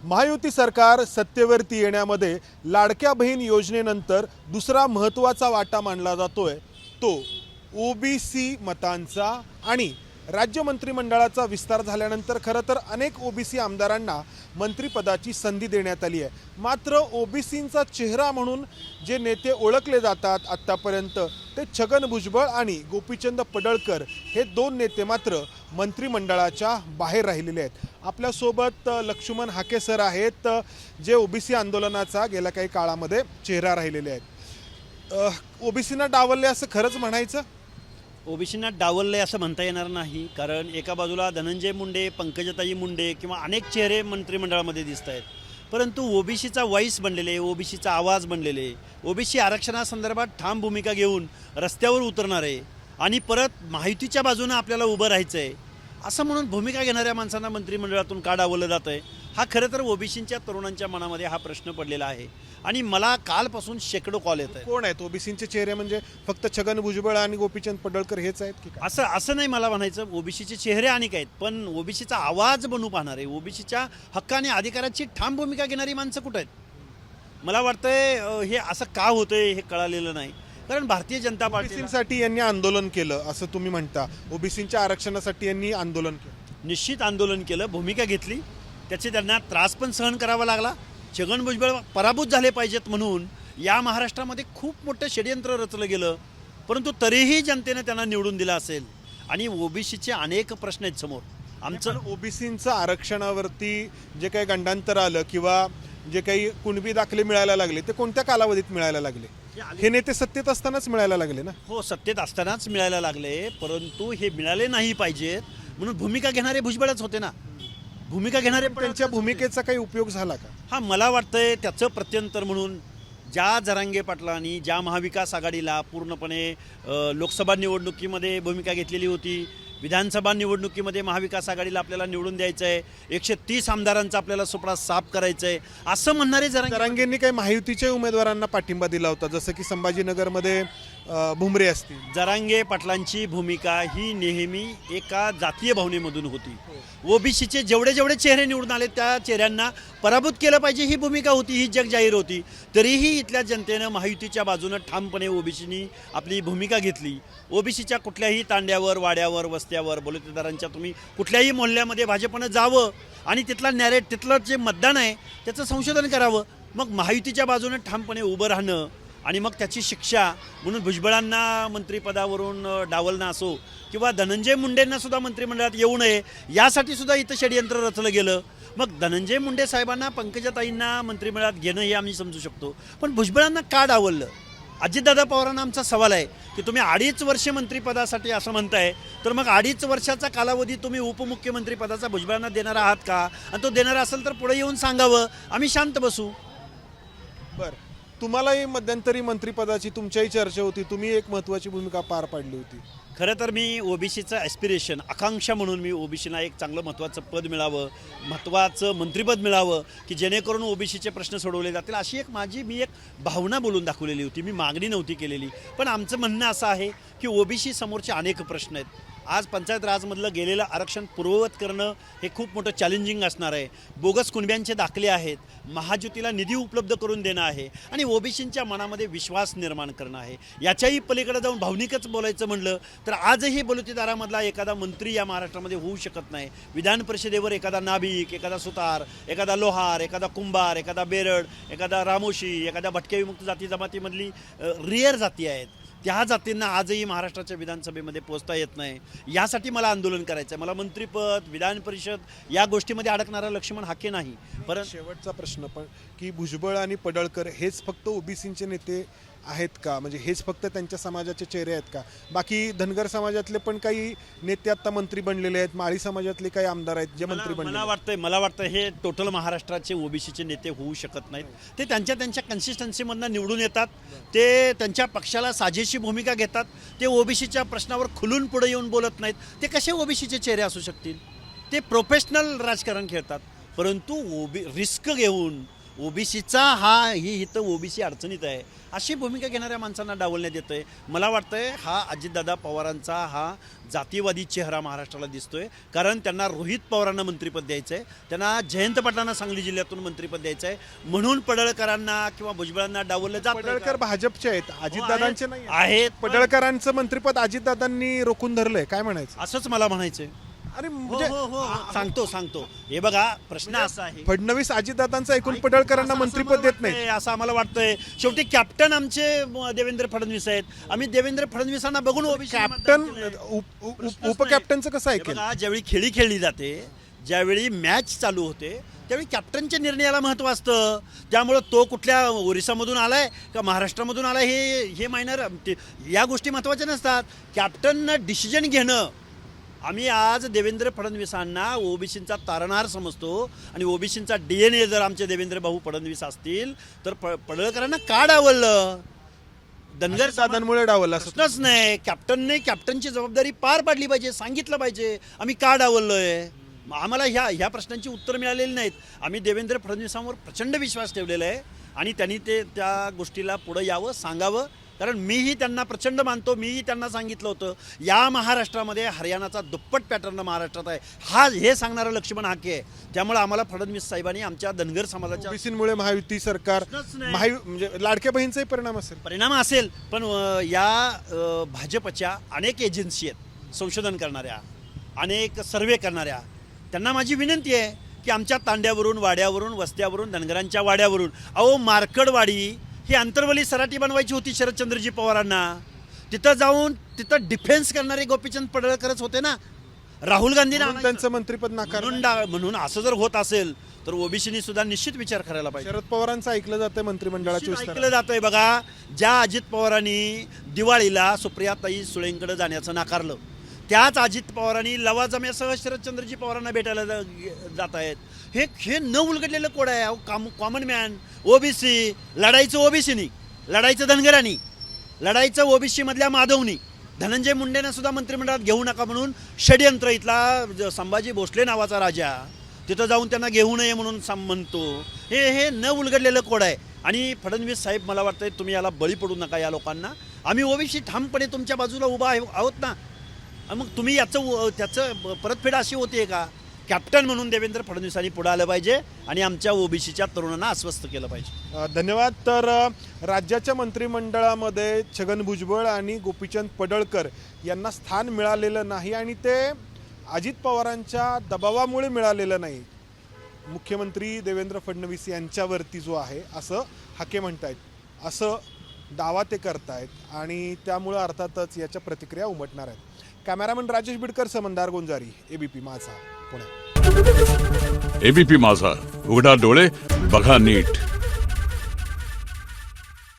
महायुती सरकार सत्तेवरती येण्यामध्ये लाडक्या बहीण योजनेनंतर दुसरा महत्त्वाचा वाटा मानला जातोय तो ओबीसी मतांचा आणि राज्य मंत्रिमंडळाचा विस्तार झाल्यानंतर खरं तर अनेक ओबीसी आमदारांना मंत्रिपदाची संधी देण्यात आली आहे। मात्र ओबीसींचा चेहरा म्हणून जे नेते ओळखले जातात आत्तापर्यंत ते छगन भुजबळ आणि गोपीचंद पडळकर हे दोन नेते मात्र मंत्रिमंडळाच्या बाहेर राहिलेले आहेत। आपल्यासोबत लक्ष्मण हाके सर आहेत जे ओबीसी आंदोलनाचा गेल्या काही काळामध्ये चेहरा राहिलेले आहेत। ओबीसींना डावलले असं खरंच म्हणायचं? ओबीसींना डावलले असं म्हणता येणार नाही, कारण एका बाजूला धनंजय मुंडे, पंकजाताई मुंडे किंवा अनेक चेहरे मंत्रिमंडळामध्ये दिसत आहेत, परंतु ओबीसीचा व्हॉइस बनलेले, ओबीसीचा आवाज बनलेले, ओबीसी आरक्षणासंदर्भात ठाम भूमिका घेऊन रस्त्यावर उतरणारे आणि परत महायुतीच्या बाजूने आपल्याला उभं राहायचं आहे असं म्हणून भूमिका घेणाऱ्या माणसांना मंत्रिमंडळातून का डावललं जातं आहे, हा खरं तर ओबीसींच्या तरुणांच्या मनामध्ये हा प्रश्न पडलेला आहे। आणि मला कालपासून शेकडो कॉल येत आहेत। कोण आहेत ओबीसींचे चेहरे? म्हणजे फक्त छगन भुजबळ आणि गोपीचंद पडळकर हेच आहेत की काय? असं नाही मला म्हणायचं। ओबीसीचे चेहरे अनेक आहेत, पण ओबीसीचा आवाज बनू पाहणारे, ओबीसीच्या हक्क आणि अधिकाराची ठाम भूमिका घेणारी माणसं कुठं आहेत? मला वाटतंय हे असं का होतंय हे कळालेलं नाही, कारण भारतीय जनता पार्टी ओबीसींसाठी यांनी आंदोलन केलं असं तुम्ही म्हणता, ओबीसींच्या आरक्षणासाठी यांनी आंदोलन केलं, निश्चित आंदोलन केलं, भूमिका घेतली, त्याचे त्यांना त्रास पण सहन करावा लागला। छगन भुजबळ पराभूत झाले पाहिजेत म्हणून या महाराष्ट्रामध्ये खूप मोठं षडयंत्र रचलं गेलं, परंतु तरीही जनतेने त्यांना निवडून दिलं असेल। आणि ओबीसीचे अनेक प्रश्न आहेत समोर। आमचं ओबीसींचं आरक्षणावरती जे काही गंडांतर आलं किंवा जे काही कुणबी दाखले मिळायला लागले ते कोणत्या कालावधीत मिळायला लागले? हे नेते सत्तेत असतानाच मिळायला लागले ना? हो, सत्तेत असतानाच मिळायला लागले, परंतु हे मिळाले नाही पाहिजेत म्हणून भूमिका घेणारे भुजबळच होते ना। भूमिका घेणारे त्यांच्या भूमिकेचा काही उपयोग झाला का? हा, मला वाटतंय त्याचं प्रत्यंतर म्हणून ज्या जरांगे पाटलांनी ज्या महाविकास आघाडीला पूर्णपणे लोकसभा निवडणुकीमध्ये भूमिका घेतलेली होती, विधानसभा निवडणुकीमध्ये महाविकास आघाडीला आपल्याला निवडून द्यायचं आहे, 130 आमदारांचा आपल्याला सुपडा साफ करायचं आहे असं म्हणणारे जरांगेंनी काही महायुतीच्या उमेदवारांना पाठिंबा दिला होता, जसं की संभाजीनगरमध्ये भुमरे असतील। जरांगे पाटलांची भूमिका ही नेहमी एका जातीय भावनेमधून होती। ओबीसीचे जेवढे चेहरे निवडून आले त्या चेहऱ्यांना पराभूत केलं पाहिजे ही भूमिका होती, ही जग जाहीर होती। तरीही इथल्या जनतेनं महायुतीच्या बाजूनं ठामपणे ओबीसीनी आपली भूमिका घेतली। ओबीसीच्या कुठल्याही तांड्यावर, वाड्यावर, वस्त्यावर, बलुतेदारांच्या तुम्ही कुठल्याही मोहल्ल्यामध्ये भाजपनं जावं आणि तिथलं जे मतदान आहे त्याचं संशोधन करावं, मग महायुतीच्या बाजूनं ठामपणे उभं राहणं आणि मग त्याची शिक्षा म्हणून भुजबळांना मंत्रिपदावरून डावलणं असो किंवा धनंजय मुंडेंना सुद्धा मंत्रिमंडळात येऊ नये यासाठी सुद्धा इथं षडयंत्र रचलं गेलं। मग धनंजय मुंडे साहेबांना, पंकजाताईंना मंत्रिमंडळात घेणं हे आम्ही समजू शकतो, पण भुजबळांना का डावललं? अजितदादा पवारांना आमचा सवाल आहे की तुम्ही 2.5 वर्ष मंत्रिपदासाठी असं म्हणताय, तर मग 2.5 वर्षाचा कालावधी तुम्ही उपमुख्यमंत्रीपदाचा भुजबळांना देणार आहात का? आणि तो देणार असेल तर पुढे येऊन सांगावं, आम्ही शांत बसू। बरं, तुम्हालाही मध्यंतरी मंत्रिपदाची तुमच्याही चर्चा होती, तुम्ही एक महत्त्वाची भूमिका पार पाडली होती। खरं तर मी ओबीसीचं ॲस्पिरेशन, आकांक्षा म्हणून मी ओबीसीला एक चांगलं महत्त्वाचं पद मिळावं, महत्त्वाचं मंत्रिपद मिळावं की जेणेकरून ओबीसीचे प्रश्न सोडवले जातील अशी मी एक भावना बोलून दाखवलेली होती, मी मागणी नव्हती केलेली। पण आमचं म्हणणं असं आहे की ओबीसी समोरचे अनेक प्रश्न आहेत। आज पंचायत राजमधलं गेलेलं आरक्षण पूर्ववत करणं हे खूप मोठं चॅलेंजिंग असणार आहे। बोगस कुणब्यांचे दाखले आहेत, महायुतीला निधी उपलब्ध करून देणं आहे आणि ओबीसींच्या मनामध्ये विश्वास निर्माण करणं आहे। याच्याही पलीकडे जाऊन भावनिकच बोलायचं म्हणलं तर आजही बलुतेदारामधला एखादा मंत्री या महाराष्ट्रामध्ये होऊ शकत नाही। विधान परिषदेवर एखादा नाभिक, एखादा सुतार, एखादा लोहार, एखादा कुंभार, एखादा बेरड, एखादा रामोशी, एखाद्या भटक्या विमुक्त जाती जमातीमधली रिअर जाती आहेत, त्या जातींना आजही महाराष्ट्राच्या विधानसभेमध्ये पोचता येत नाही। यासाठी मला आंदोलन करायचं आहे। मला मंत्रिपद, विधान परिषद या गोष्टीमध्ये अडकणारा लक्ष्मण हाके नाही। परत शेवटचा प्रश्न पण की भुजबळ आणि पडळकर हेच फक्त ओबीसींचे नेते आहेत का? म्हणजे हेच फक्त त्यांच्या समाजाचे चेहरे आहेत का? बाकी धनगर समाजातले पण काही नेते आता मंत्री बनलेले आहेत, माळी समाजातले काही आमदार आहेत जे मंत्री बनले। मला वाटतं हे टोटल महाराष्ट्राचे ओबीसीचे नेते होऊ शकत नाहीत। ते त्यांच्या कन्सिस्टन्सीमधनं निवडून येतात, ते त्यांच्या पक्षाला साजेशी भूमिका घेतात, ते ओबीसीच्या प्रश्नावर खुलून पुढे येऊन बोलत नाहीत। ते कसे ओबीसीचे चेहरे असू शकतील? ते प्रोफेशनल राजकारण खेळतात, परंतु रिस्क घेऊन ओबीसीचा ही इथं ओबीसी अडचणीत आहे अशी भूमिका घेणाऱ्या माणसांना डावलण्यात येतंय. मला वाटतंय हा अजितदादा पवारांचा हा जातीवादी चेहरा महाराष्ट्राला दिसतोय. कारण त्यांना रोहित पवारांना मंत्रिपद द्यायचं आहे, त्यांना जयंत पाटलांना सांगली जिल्ह्यातून मंत्रिपद द्यायचं आहे, म्हणून पडळकरांना किंवा भुजबळांना डावललं जात पडळकर भाजपचे आहेत, अजितदादांचे नाही आहेत. पडळकरांचं मंत्रिपद अजितदादांनी रोखून धरलंय, काय म्हणायचं? असंच मला म्हणायचंय. अरे हो म्हणजे हो हो सांगतो. हे बघा प्रश्न असा आहे, फडणवीस अजितदादांचा एकूण पडळकरांना मंत्रिपद देत नाही असं आम्हाला वाटतंय. शेवटी कॅप्टन आमचे देवेंद्र फडणवीस आहेत. आम्ही देवेंद्र फडणवीसांना बघून ओबीसी कॅप्टन उपकॅप्टनचं कसं ऐकेल? बघा, ज्यावेळी खेळी खेळली जाते, ज्यावेळी मॅच चालू होते, त्यावेळी कॅप्टनच्या निर्णयाला महत्त्व असतं. त्यामुळं तो कुठल्या ओरिसामधून आलाय का महाराष्ट्रामधून आलाय हे मायनर, या गोष्टी महत्त्वाच्या नसतात. कॅप्टननं डिसिजन घेणं. आम्ही आज देवेंद्र फडणवीसांना ओबीसींचा तारणहार समजतो आणि ओबीसींचा DNA जर आमचे देवेंद्र भाऊ फडणवीस असतील तर पडळकरांना का डावललं? धनगर दादांमुळे डावललं असं प्रश्नच नाही. कॅप्टनची जबाबदारी पार पाडली पाहिजे, सांगितलं पाहिजे आम्ही का डावललोय. आम्हाला ह्या प्रश्नांची उत्तर मिळालेली नाहीत. आम्ही देवेंद्र फडणवीसांवर प्रचंड विश्वास ठेवलेला आहे आणि त्यांनी त्या गोष्टीला पुढं यावं, सांगावं. कारण मीही त्यांना प्रचंड मानतो. मीही त्यांना सांगितलं होतं या महाराष्ट्रामध्ये हरियाणाचा दुप्पट पॅटर्न महाराष्ट्रात आहे, हे सांगणारं लक्ष्मण हाके आहे. त्यामुळे आम्हाला फडणवीस साहेबांनी आमच्या धनगर समाजाच्या ओबीसीमुळे महायुती सरकार म्हणजे लाडक्या बहीणचाही परिणाम असेल. पण या भाजपच्या अनेक एजन्सी आहेत संशोधन करणाऱ्या, अनेक सर्वे करणाऱ्या. त्यांना माझी विनंती आहे की आमच्या तांड्यावरून, वाड्यावरून, वस्त्यावरून, धनगरांच्या वाड्यावरून, मार्कडवाडी ही आंतरवली सराटी बनवायची होती शरदचंद्रजी पवारांना. तिथं जाऊन तिथं डिफेन्स करणारे गोपीचंद पडळकरच होते ना. राहुल गांधींना त्यांचं मंत्रिपद म्हणून असं जर होत असेल तर ओबीसीनी सुद्धा निश्चित विचार करायला पाहिजे. शरद पवारांचं ऐकलं जातंय मंत्रिमंडळाचे ऐकलं जातंय. बघा, ज्या अजित पवारांनी दिवाळीला सुप्रियाताई सुळेंकडे जाण्याचं नाकारलं, त्याच अजित पवारांनी लवाजम्यासह शरदचंद्रजी पवारांना भेटायला जात आहेत. हे न उलगडलेलं कोड आहे. कॉमन मॅन, ओबीसी, लढायचं ओबीसीनी, लढायचं धनगरांनी, लढायचं ओबीसी मधल्या माधवनी. धनंजय मुंडेंना सुद्धा मंत्रिमंडळात घेऊ नका म्हणून षडयंत्र. इथला संभाजी भोसले नावाचा राजा तिथं जाऊन त्यांना घेऊ नये म्हणून म्हणतो. हे न उलगडलेलं कोड आहे. आणि फडणवीस साहेब, मला वाटतंय तुम्ही याला बळी पडू नका या लोकांना. आम्ही ओबीसी ठामपणे तुमच्या बाजूला उभा आहोत ना. मग तुम्ही त्याचं परतफेड अशी होते का? कॅप्टन म्हणून देवेंद्र फडणवीसांनी पुढे आलं पाहिजे आणि आमच्या ओबीसीच्या तरुणांना आश्वस्त केलं पाहिजे. धन्यवाद. तर राज्याच्या मंत्रिमंडळामध्ये छगन भुजबळ आणि गोपीचंद पडळकर यांना स्थान मिळालेलं नाही आणि ते अजित पवारांच्या दबावामुळे मिळालेलं नाही. मुख्यमंत्री देवेंद्र फडणवीस यांच्यावरती जो आहे असं हाके म्हणतायत, असं दावा ते करतायत आणि त्यामुळं अर्थातच याच्या प्रतिक्रिया उमटणार आहेत. कॅमेरामन राजेश बिडकर, समंदार गोंजारी, एबीपी माझा, पुणे. एबीपी माझा, उघडा डोळे बघा नीट.